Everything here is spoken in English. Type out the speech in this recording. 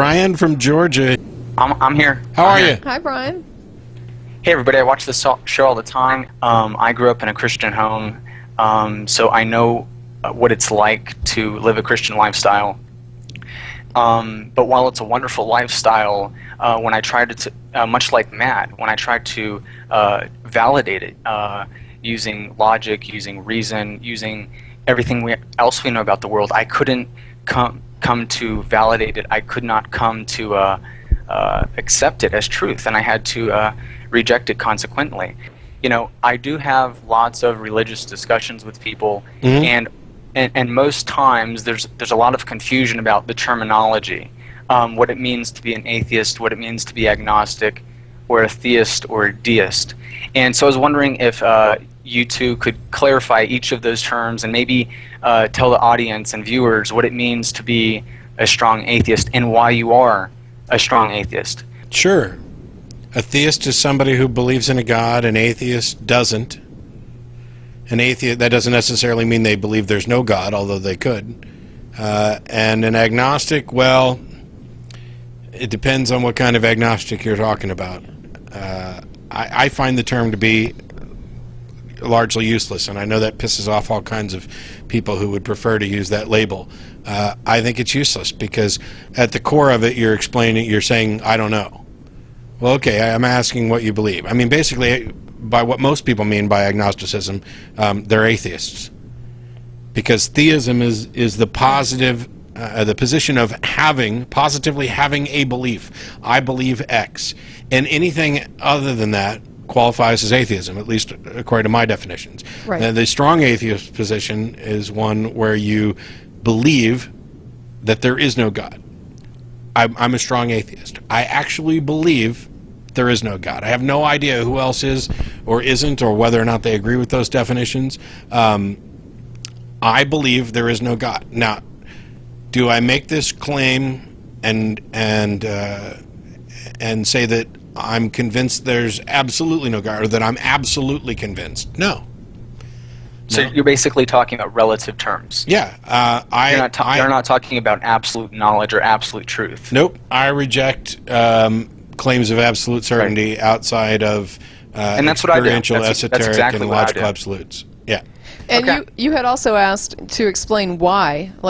Brian from Georgia. I'm here. How are you? Hi, Brian. Hey, everybody. I watch this show all the time. I grew up in a Christian home, so I know what it's like to live a Christian lifestyle. But while it's a wonderful lifestyle, when I tried to, much like Matt, when I tried to validate it using logic, using reason, using everything else we know about the world, I couldn't come to validate it. I could not come to accept it as truth, and I had to reject it consequently. You know, I do have lots of religious discussions with people, and most times there's a lot of confusion about the terminology, what it means to be an atheist, what it means to be agnostic, or a theist or a deist. And so I was wondering if you two could clarify each of those terms and maybe tell the audience and viewers what it means to be a strong atheist and why you are a strong atheist. Sure. A theist is somebody who believes in a God. An atheist doesn't. An atheist, that doesn't necessarily mean they believe there's no God, although they could. And an agnostic, well, it depends on what kind of agnostic you're talking about. I find the term to be largely useless, and I know that pisses off all kinds of people who would prefer to use that label. I think it's useless because at the core of it, you're saying, I don't know. Well, okay, I'm asking what you believe. I mean, basically, by what most people mean by agnosticism, they're atheists. Because theism is the positive, the position of positively having a belief. I believe X. And anything other than that qualifies as atheism, at least according to my definitions. Right. Now, the strong atheist position is one where you believe that there is no God. I'm a strong atheist. I actually believe there is no God. I have no idea who else is or isn't, or whether or not they agree with those definitions. I believe there is no God. Now, do I make this claim and say that I'm convinced there's absolutely no God, or that I'm absolutely convinced? No. So you're basically talking about relative terms. Yeah. You're not talking about absolute knowledge or absolute truth. Nope. I reject claims of absolute certainty outside of and that's what I do. experiential, esoteric, that's exactly and what I logical do. absolutes. Yeah. And Okay. you had also asked to explain why, like,